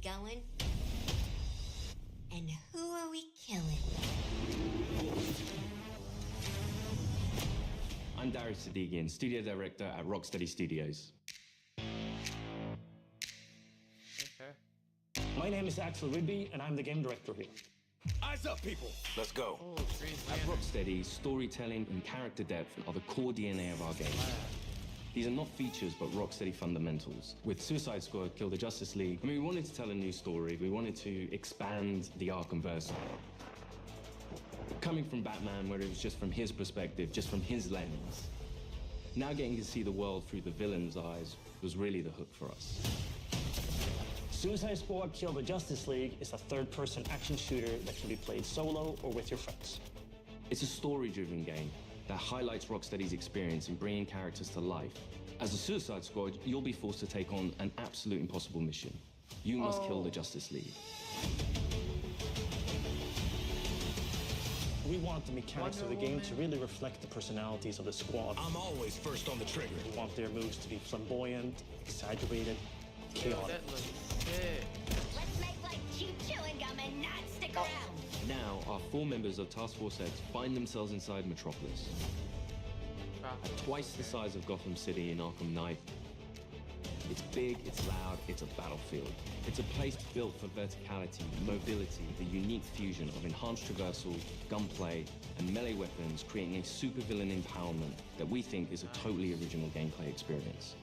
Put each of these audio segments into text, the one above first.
going? And who are we killing? I'm Darius Sadigian, studio director at Rocksteady Studios. Okay. My name is Axel Rigby, and I'm the game director here. Eyes up, people. Let's go. Oh, Green At Lantern. Rocksteady, storytelling and character depth are the core DNA of our game. These are not features, but Rocksteady fundamentals. With Suicide Squad, Kill the Justice League, we wanted to tell a new story. We wanted to expand the Arkhamverse. Coming from Batman, where it was just from his perspective, just from his lens. Now getting to see the world through the villain's eyes was really the hook for us. Suicide Squad Kill the Justice League is a third-person action shooter that can be played solo or with your friends. It's a story-driven game that highlights Rocksteady's experience in bringing characters to life. As a Suicide Squad, you'll be forced to take on an absolute impossible mission. You must kill the Justice League. We want the mechanics of the game to really reflect the personalities of the squad. I'm always first on the trigger. We want their moves to be flamboyant, exaggerated, Yo, chaotic. that looks sick. Let's make like cheap chewing gum and not stick around. Now, our 4 members of Task Force X find themselves inside Metropolis, at twice the size of Gotham City in Arkham Knight. It's big, it's loud, it's a battlefield. It's a place built for verticality, mobility, the unique fusion of enhanced traversal, gunplay, and melee weapons, creating a supervillain empowerment that we think is a totally original gameplay experience.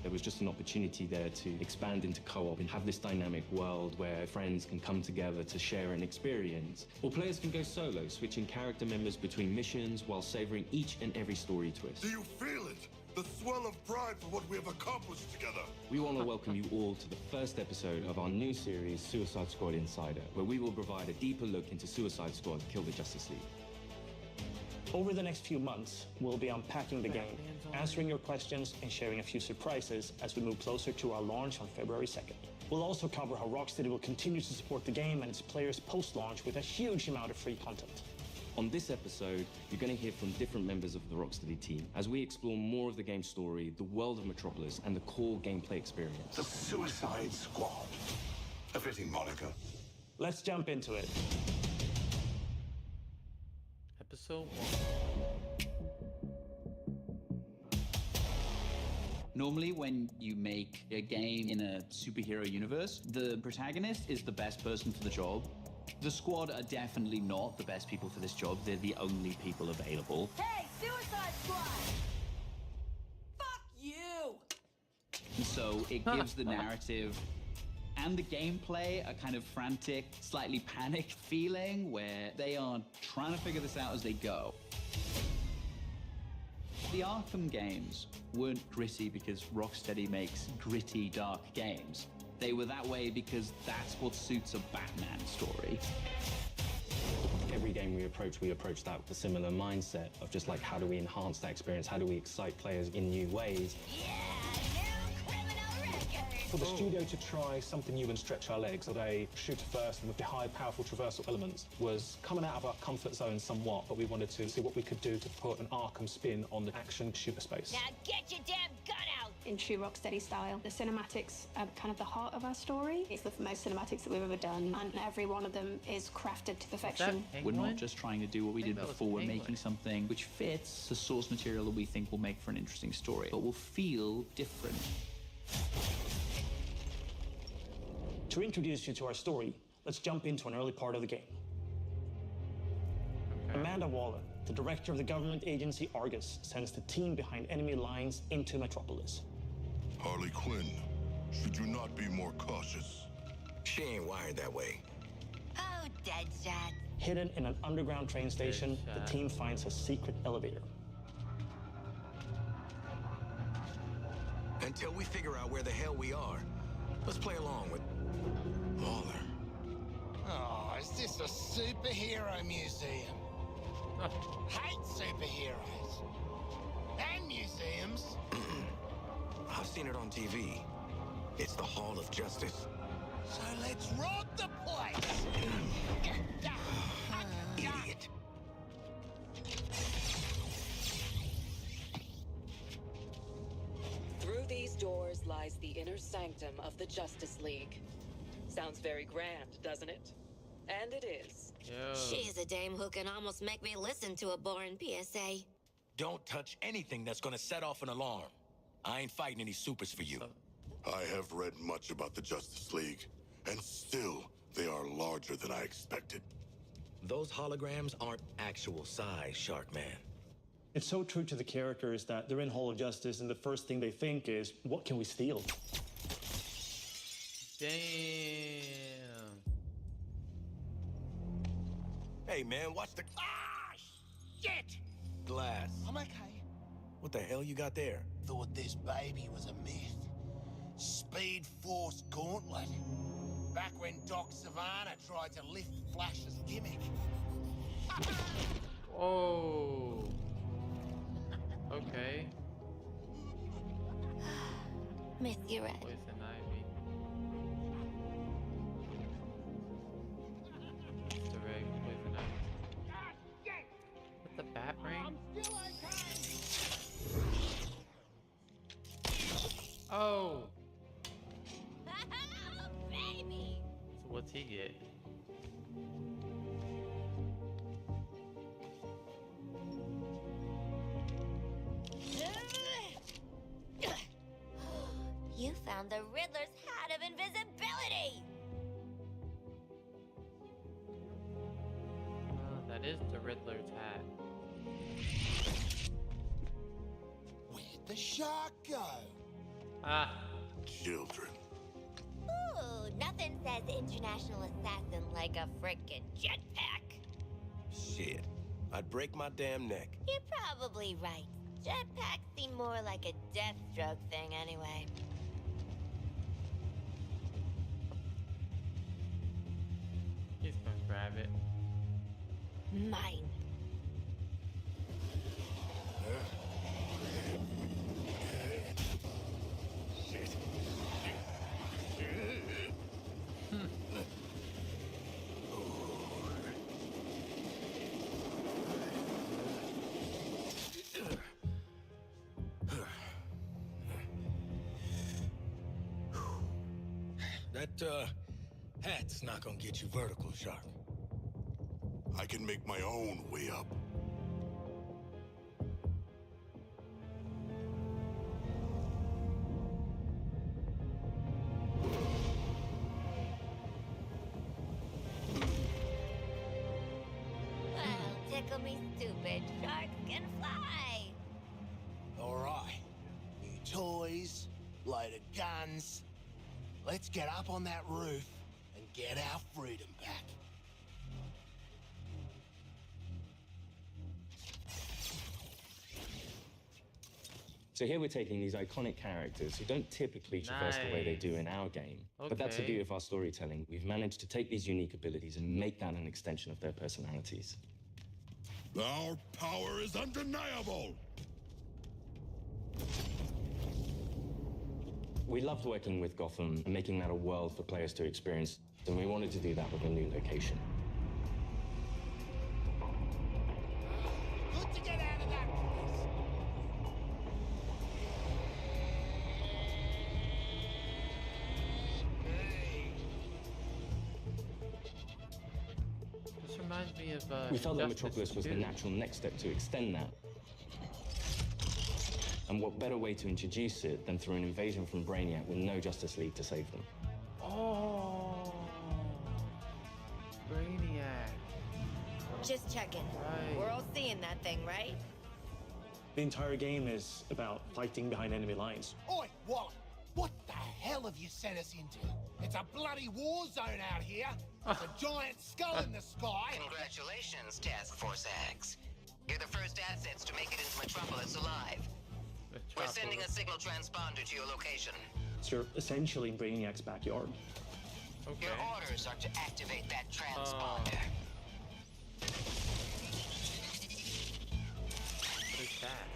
There was just an opportunity there to expand into co-op and have this dynamic world where friends can come together to share an experience. Or players can go solo, switching character members between missions while savoring each and every story twist. Do you feel it? The swell of pride for what we have accomplished together. We want to welcome you all to the first episode of our new series, Suicide Squad Insider, where we will provide a deeper look into Suicide Squad Kill the Justice League. Over the next few months, we'll be unpacking the game, answering your questions, and sharing a few surprises as we move closer to our launch on February 2nd. We'll also cover how Rocksteady will continue to support the game and its players post-launch with a huge amount of free content. On this episode, you're going to hear from different members of the Rocksteady team as we explore more of the game's story, the world of Metropolis, and the core gameplay experience. The Suicide Squad. A fitting moniker. Let's jump into it. Episode 1. Normally, when you make a game in a superhero universe, the protagonist is the best person for the job. The squad are definitely not the best people for this job. They're the only people available. Hey, Suicide Squad! Fuck you! And so it gives the narrative and the gameplay a kind of frantic, slightly panicked feeling where they are trying to figure this out as they go. The Arkham games weren't gritty because Rocksteady makes gritty, dark games. They were that way because that's what suits a Batman story. Every game we approach that with a similar mindset of just like, how do we enhance that experience? How do we excite players in new ways? Yeah, new criminal record! For the studio to try something new and stretch our legs at a shooter first and with the high, powerful traversal elements was coming out of our comfort zone somewhat, but we wanted to see what we could do to put an Arkham spin on the action shooter space. Now get your damn gun out! In true Rocksteady style, the cinematics are kind of the heart of our story. It's the most cinematics that we've ever done, and every one of them is crafted to perfection. We're not just trying to do what we did that was before. We're Penguin. making something which fits the source material that we think will make for an interesting story, but will feel different. To introduce you to our story, let's jump into an early part of the game. Amanda Waller, the director of the government agency Argus, sends the team behind enemy lines into Metropolis. Harley Quinn, should you not be more cautious? She ain't wired that way. Oh, Deadshot. Hidden in an underground train station, the team finds a secret elevator. Until we figure out where the hell we are, let's play along with Waller. Oh, is this a superhero museum? Hate superheroes. And museums. I've seen it on TV. It's the Hall of Justice. So let's rob the place. Idiot. Through these doors lies the inner sanctum of the Justice League. Sounds very grand, doesn't it? And it is. Yo. She's a dame who can almost make me listen to a boring PSA. Don't touch anything that's gonna set off an alarm. I ain't fighting any supers for you. I have read much about the Justice League, and still, they are larger than I expected. Those holograms aren't actual size, Sharkman. It's so true to the characters that they're in Hall of Justice, and the first thing they think is, what can we steal? Damn. Hey, man, watch the... Ah, shit! glass. I'm okay. What the hell you got there? Thought this baby was a myth. Speed Force Gauntlet. Back when Doc Savannah tried to lift Flash's gimmick. Oh. Okay. Miss you, Red. Poison Ivy. Mr. Red, Poison Ivy. With the bat ring? Oh. Baby. So what's he get? You found the Riddler's hat of invisibility! Oh, that is the Riddler's hat. Where'd the shark go? Ah. Children. Ooh, nothing says international assassin like a frickin' jetpack. Shit. I'd break my damn neck. You're probably right. Jetpacks seem more like a Deathstroke thing anyway. He's gonna grab it. Mine. That, hat's not gonna get you vertical, Shark. I can make my own way up. Well, tickle me stupid. Sharks can fly. All right. New toys, load of guns. Let's get up on that roof and get our freedom back. So here we're taking these iconic characters who don't typically traverse the way they do in our game. But that's the Okay. beauty of our storytelling. We've managed to take these unique abilities and make that an extension of their personalities. Our power is undeniable! We loved working with Gotham and making that a world for players to experience, and we wanted to do that with a new location. Good to get out of that This reminds me of We felt that Justice Metropolis was the 2. natural next step to extend that. And what better way to introduce it than through an invasion from Brainiac with no Justice League to save them? Oh, Brainiac. Just checking. Right. We're all seeing that thing, right? The entire game is about fighting behind enemy lines. Oi, Wally! What the hell have you sent us into? It's a bloody war zone out here. There's a giant skull in the sky. Congratulations, Task Force X. You're the first assets to make it into Metropolis alive. We're sending a signal transponder to your location. So you're essentially in Brainiac's backyard. Okay. Your orders are to activate that transponder. What is that?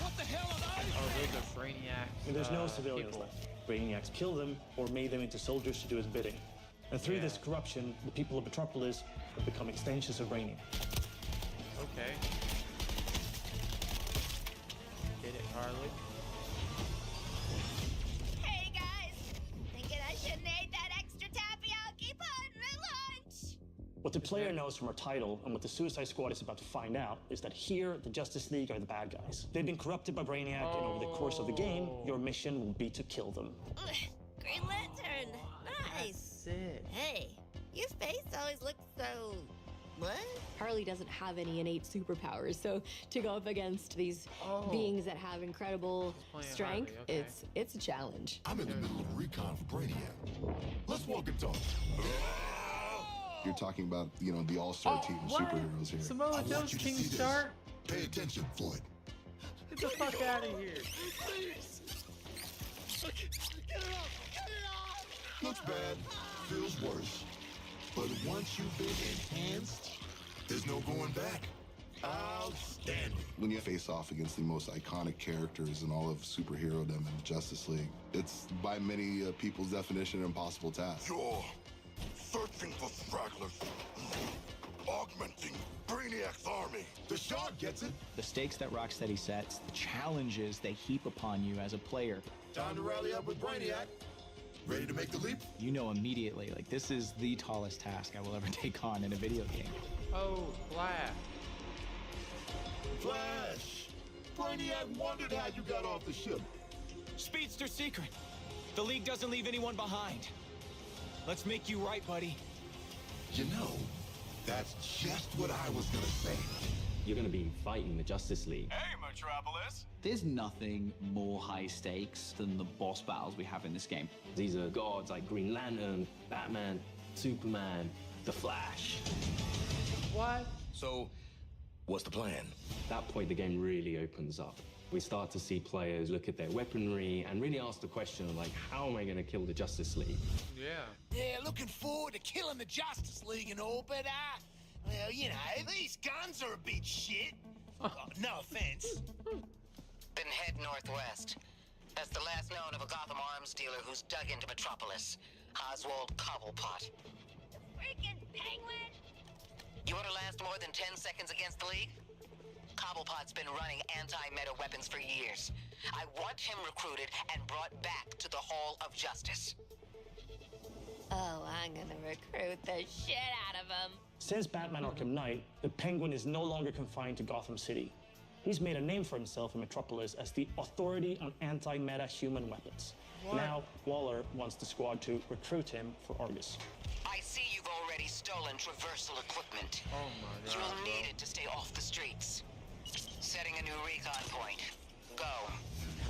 What the hell are those? Oh, those are Brainiac's. And there's no civilians people. left. Brainiac's killed them or made them into soldiers to do his bidding. And through this corruption, the people of Metropolis have become extensions of Brainiac. Okay. Harley. Hey guys, thinking I shouldn't ate that extra takoyaki put in my lunch. What the player knows from her title and what the Suicide Squad is about to find out is that here, the Justice League are the bad guys. They've been corrupted by Brainiac, and over the course of the game, your mission will be to kill them. Ugh, Green Lantern, nice. Sick. Hey, your face always looks so... What? Harley doesn't have any innate superpowers, so to go up against these beings that have incredible strength, Harley, okay. it's a challenge. I'm in the middle of recon for Brainiac. Let's walk and talk. You're talking about, you know, the all-star team of superheroes here. Samoa Joe's King Shark? Pay attention, Floyd. Get the fuck out of here. Looks bad, feels worse. But once you've been enhanced, there's no going back. Outstanding. When you face off against the most iconic characters in all of superherodom and Justice League, it's by many people's definition an impossible task. You're searching for stragglers, augmenting Brainiac's army. The Shark gets it. The stakes that Rocksteady sets, the challenges they heap upon you as a player. Time to rally up with Brainiac. Ready to make the leap? You know immediately, like, this is the tallest task I will ever take on in a video game. Oh, Flash. Flash! Brainiac wondered how you got off the ship. Speedster secret. The League doesn't leave anyone behind. Let's make you right, buddy. You know, that's just what I was gonna say. You're going to be fighting the Justice League. Hey, Metropolis! There's nothing more high stakes than the boss battles we have in this game. These are gods like Green Lantern, Batman, Superman, The Flash. What? So, what's the plan? At that point, the game really opens up. We start to see players look at their weaponry and really ask the question of, like, how am I going to kill the Justice League? Yeah. Yeah, looking forward to killing the Justice League and all, but, well, you know, these guns are a bit shit. No offense. Then head northwest. That's the last known of a Gotham arms dealer who's dug into Metropolis. Oswald Cobblepot. Freaking Penguin! You want to last more than 10 seconds against the League? Cobblepot's been running anti-meta weapons for years. I want him recruited and brought back to the Hall of Justice. Oh, I'm gonna recruit the shit out of him. Since Batman Arkham Knight, the Penguin is no longer confined to Gotham City. He's made a name for himself in Metropolis as the authority on anti-meta human weapons. What? Now, Waller wants the squad to recruit him for Argus. I see you've already stolen traversal equipment. Oh my God. You'll need it to stay off the streets. Setting a new recon point. Go.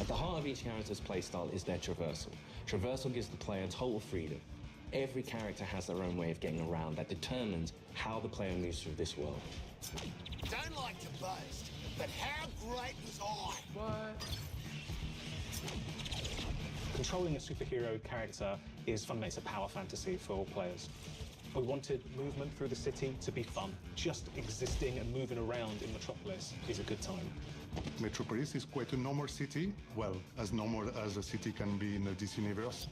At the heart of each character's playstyle is their traversal. Traversal gives the player total freedom. Every character has their own way of getting around that determines how the player moves through this world. Don't like to boast, but how great was I? What? Controlling a superhero character is fun. It's a power fantasy for all players. We wanted movement through the city to be fun. Just existing and moving around in Metropolis is a good time. Metropolis is quite a normal city. Well, as normal as a city can be in the DC universe.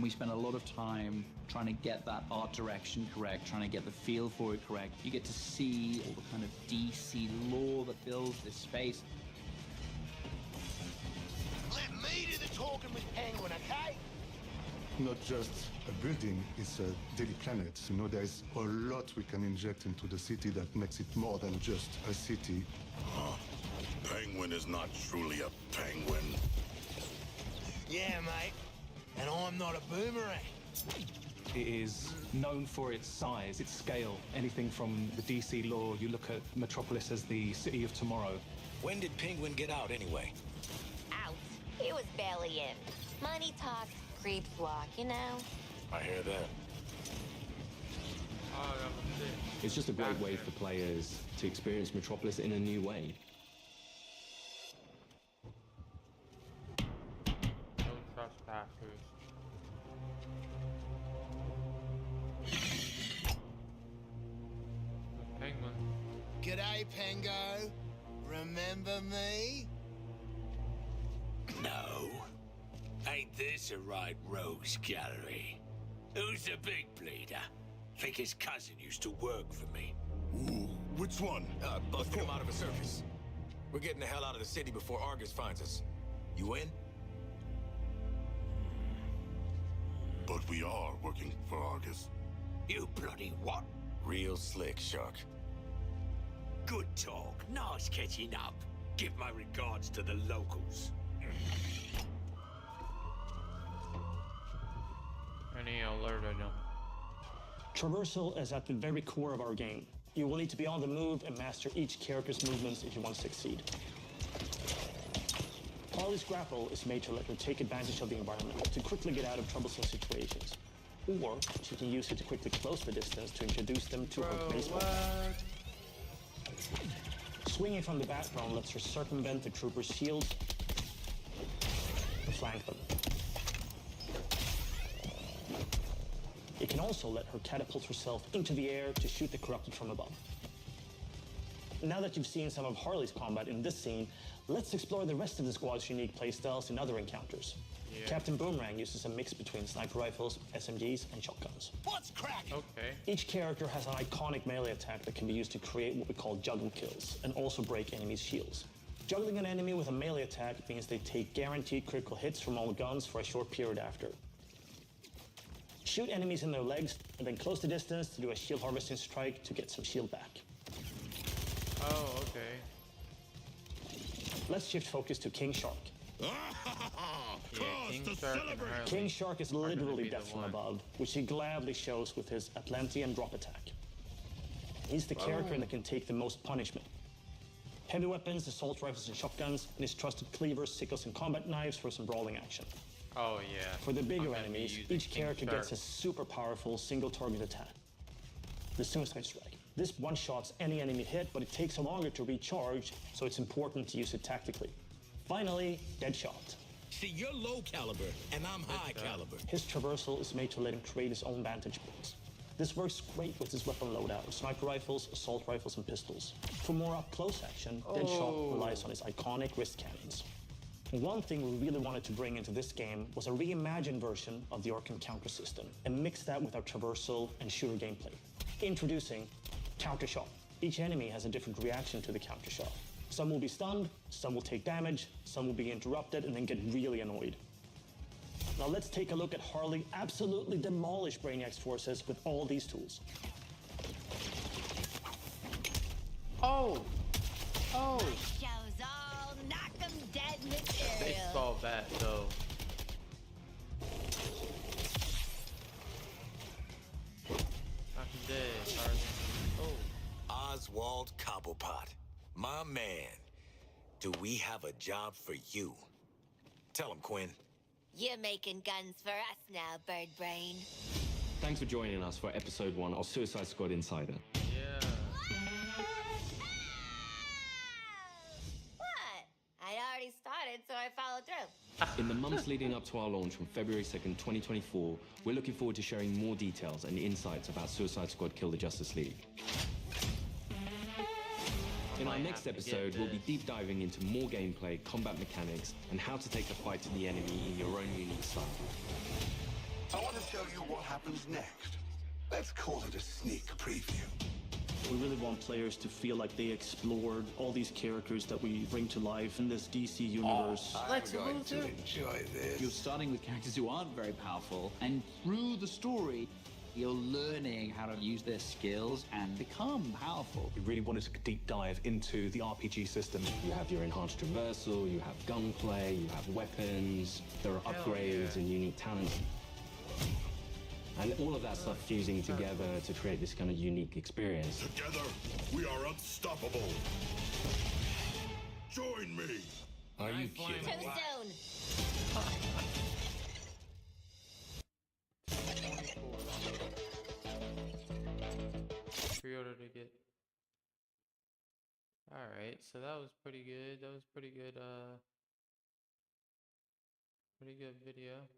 We spent a lot of time trying to get that art direction correct, trying to get the feel for it correct. You get to see all the kind of DC lore that fills this space. Let me do the talking with Penguin, okay? Not just a building, it's a daily planet. You know, there's a lot we can inject into the city that makes it more than just a city. Penguin is not truly a penguin. Yeah, mate. And I'm not a boomerang. It is known for its size, its scale. Anything from the DC lore, you look at Metropolis as the city of tomorrow. When did Penguin get out anyway? Out. He was barely in. Money talk, creeps walk, you know? I hear that. Oh, that was sick. It's just a great way for players to experience Metropolis in a new way. No trespassers. The Penguin. G'day, Pengo. Remember me? No. Ain't this a right rogues gallery? Who's the big bleeder? Think his cousin used to work for me. Ooh, which one? Busted him out of a circus. We're getting the hell out of the city before Argus finds us. You in? But we are working for Argus. You bloody what? Real slick, Shark. Good talk. Nice catching up. Give my regards to the locals. Any alert item. Traversal is at the very core of our game. You will need to be on the move and master each character's movements if you want to succeed. Harley's grapple is made to let her take advantage of the environment to quickly get out of troublesome situations. Or she can use it to quickly close the distance to introduce them to her baseball. Swinging from the background lets her circumvent the troopers' shields and flank them. It can also let her catapult herself into the air to shoot the corrupted from above. Now that you've seen some of Harley's combat in this scene, let's explore the rest of the squad's unique playstyles in other encounters. Yeah. Captain Boomerang uses a mix between sniper rifles, SMGs, and shotguns. What's cracking? Okay. Each character has an iconic melee attack that can be used to create what we call juggle kills, and also break enemies' shields. Juggling an enemy with a melee attack means they take guaranteed critical hits from all guns for a short period after. Shoot enemies in their legs, and then close the distance to do a shield harvesting strike to get some shield back. Oh, okay. Let's shift focus to King Shark. Yeah, King Shark and Harley. King Shark is literally death from above, which he gladly shows with his Atlantean drop attack. He's the character that can take the most punishment. Heavy weapons, assault rifles and shotguns, and his trusted cleavers, sickles, and combat knives for some brawling action. Oh, yeah. For the bigger enemies, each character gets a super powerful single target attack. The Suicide Strike. This one-shots any enemy hit, but it takes longer to recharge, so it's important to use it tactically. Finally, Deadshot. See, you're low caliber, and I'm high caliber. His traversal is made to let him create his own vantage points. This works great with his weapon loadout, sniper rifles, assault rifles, and pistols. For more up-close action, Deadshot relies on his iconic wrist cannons. One thing we really wanted to bring into this game was a reimagined version of the Arkham counter system and mix that with our traversal and shooter gameplay. Introducing Counter Shot. Each enemy has a different reaction to the counter shot. Some will be stunned, some will take damage, some will be interrupted and then get really annoyed. Now let's take a look at Harley absolutely demolish Brainiac's forces with all these tools. Oh! Oh! Shows all knock 'em dead material. They saw that, though. Knock 'em dead, Harley. Oh. Oswald Cobblepot. My man. Do we have a job for you? Tell him, Quinn. You're making guns for us now, Bird Brain. Thanks for joining us for episode 1 of Suicide Squad Insider. Yeah. What? I'd already started, so I followed through. In the months leading up to our launch from February 2nd, 2024, we're looking forward to sharing more details and insights about Suicide Squad Kill the Justice League. In our next episode, we'll be deep diving into more gameplay, combat mechanics, and how to take the fight to the enemy in your own unique style. I want to tell you what happens next. Let's call it a sneak preview. We really want players to feel like they explored all these characters that we bring to life in this DC universe. I'm going to enjoy this. You're starting with characters who aren't very powerful, and through the story, you're learning how to use their skills and become powerful. We really wanted to deep dive into the RPG system. You have your enhanced traversal, you have gunplay, you have weapons, there are upgrades and unique talents. And all of that stuff fusing together to create this kind of unique experience. Together, we are unstoppable. Join me. Are you kidding? Tombstone. Pre-order to get. Alright, so that was pretty good. That was pretty good video.